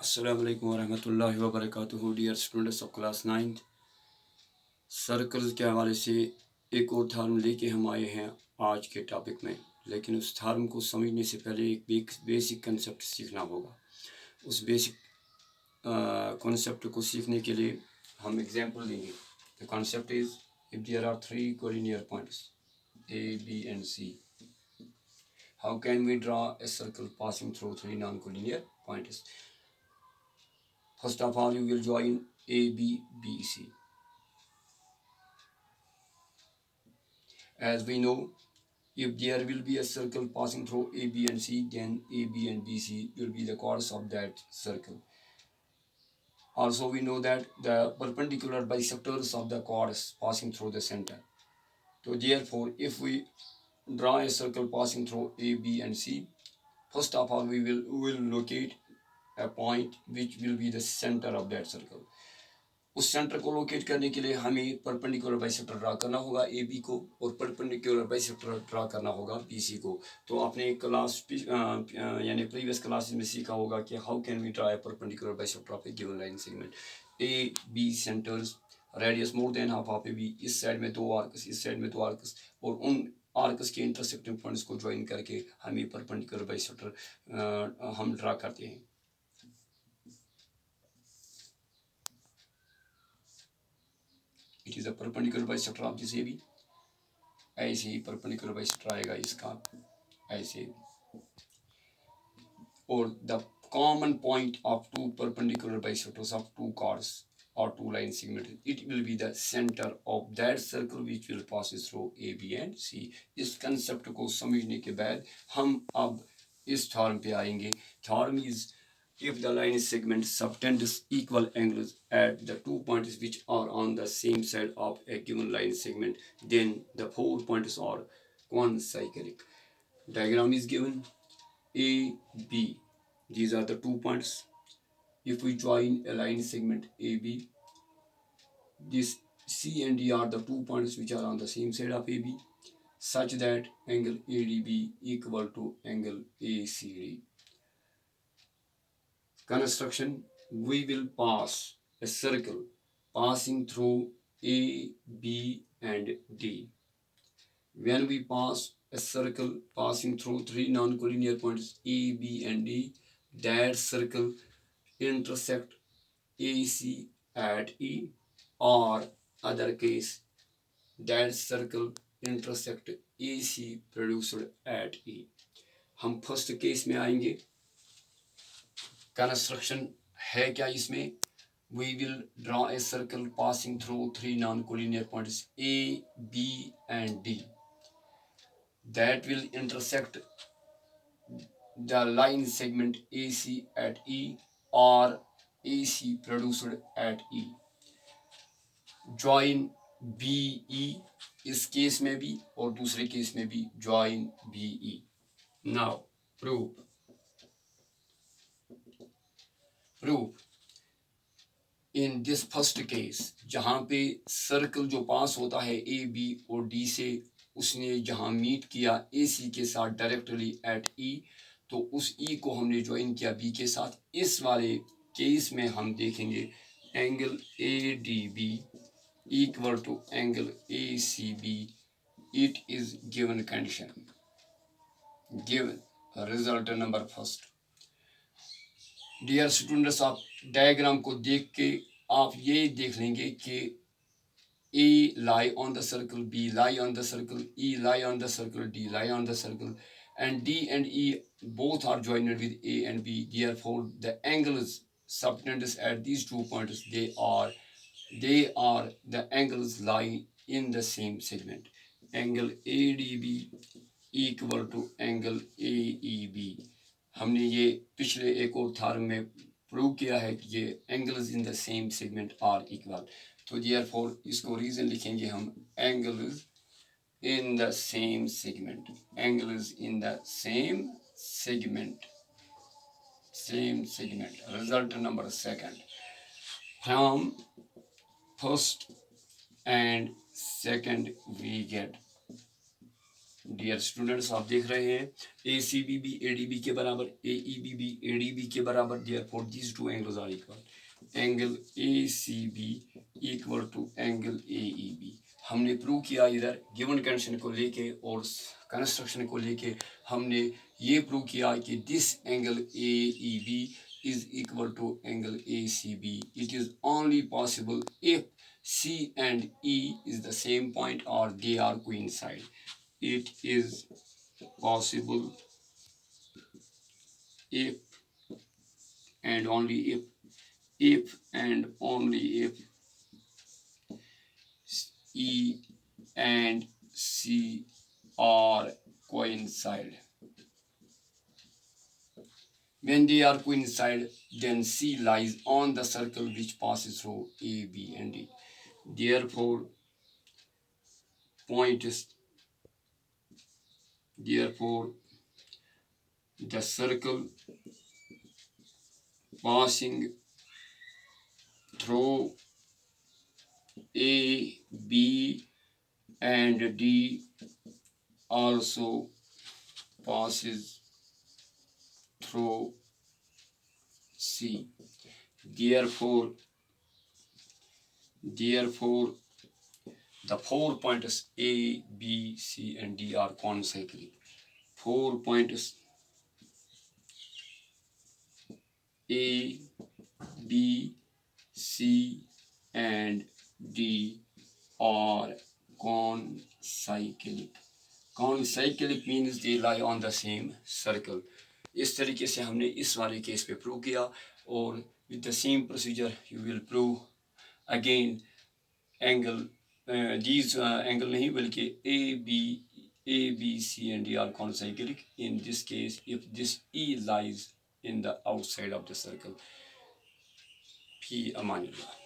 अस्सलामुअलैकुम वरहमतुल्लाहि वबरकातुहू। Dear students of class 9th, circle के हवाले से एक और थॉर्म लेके हम आए हैं आज के टॉपिक में। लेकिन उस थॉर्म को समझने से पहले एक बेसिक कंसेप्ट सीखना होगा। उस बेसिक कॉन्सेप्ट को सीखने के लिए हम एग्जांपल देंगे। The concept is if there are three collinear points A B and C, how can we draw a circle passing through three non collinear points? First of all, you will join A, B, B, C. As we know, if there will be a circle passing through A, B, and C, then A, B, and B, C will be the chords of that circle. Also, we know that the perpendicular bisectors of the chords passing through the center. So, therefore, if we draw a circle passing through A, B, and C, first of all, we will locate a point which will be the center of that circle. उस centre को locate करने के लिए हमें perpendicular bisector draw करना होगा A B को, और परपेंडिकुलर बाइसेक्टर ड्रा करना होगा बी सी को। तो आपने क्लास यानी प्रीवियस क्लासेस में सीखा होगा कि how can we draw a perpendicular bisector of a given line segment. A B centres, radius more than half of A B, इस साइड में दो आर्कस, इस साइड में दो आर्कस, और उन आर्कस के इंटरसेक्टिंग पॉइंट्स को ज्वाइन करके हमें परपेंडिकुलर बाइसेक्टर हम ड्रा करते हैं। It is a perpendicular bisector of this A B. ऐसे ही परपेंडिकुलर बाइसेक्टर आएगा इसका ऐसे, और the common point of two perpendicular bisectors of two chords or two line segments, it will be the center of that circle which will passes through A, B and C. इस concept को समझने के बाद हम अब इस theorem पे आएंगे। Theorem is if the line segment subtends equal angles at the 2 points which are on the same side of a given line segment, then the 4 points are concyclic. Diagram is given. A, B, these are the 2 points. If we join a line segment AB, this C and D are the 2 points which are on the same side of AB, such that angle ADB equal to angle ACD. Construction, we will pass a circle passing through A, B and D. When we pass a circle passing through three non-collinear points A, B and D, that circle intersect AC at E, or other case, that circle intersect AC produced at E. हम first case में आएंगे। Construction है क्या इसमें? we will draw a circle passing through three non-collinear points A, B and D that will intersect the line segment AC at E or AC produced at E. Join BE इस case में भी और दूसरे case में भी join BE. Now prove in this first case, जहाँ पे circle जो पास होता है ए बी और डी से, उसने जहाँ मीट किया ए सी के साथ डायरेक्टली एट ई, तो उस ई को हमने ज्वाइन किया बी के साथ। इस वाले केस में हम देखेंगे angle A D B equal to angle A C B. It is given condition, given result number first. Dear students, आप डायग्राम को देख के आप ये देख लेंगे कि A lie on the circle, B lie on the circle, E lie on the circle, D lie on the circle, and D and E both are joined with A and B. Therefore, the angles subtended at these 2 points, they are the angles lie in the same segment. Angle ADB equal to angle AEB. हमने ये पिछले एक और theorem में prove किया है कि ये angles in the same segment are equal. तो देयरफॉर इसको रीजन लिखेंगे हम angles in the same segment, angles in the same segment. Result number second, from first and second we get dear students, आप देख रहे हैं A C B B A D B के बराबर, A E B B A D B के बराबर, therefore these two angles are equal. Angle A C B equal to angle A E B. हमने prove किया इधर given condition को लेके और कंस्ट्रक्शन को लेके हमने ये प्रूव किया कि this angle A E B is equal to angle ACB. It is only possible if C and E is the same point or they are coincide. It is possible if and only if and only if E and C are coincide. When they are coincide, then C lies on the circle which passes through A, B, and D. Therefore, the circle passing through A, B, and D also passes through C. Therefore, the 4 points A, B, C, and D are concyclic. 4 points A, B, C, and D are concyclic. Concyclic means they lie on the same circle. इस तरीके से हमने इस वाले case पे prove किया और with the same procedure you will prove again angle these angle नहीं बल्कि A B C and D are concyclic in this case if this E lies in the outside of the circle. Fi amanillah.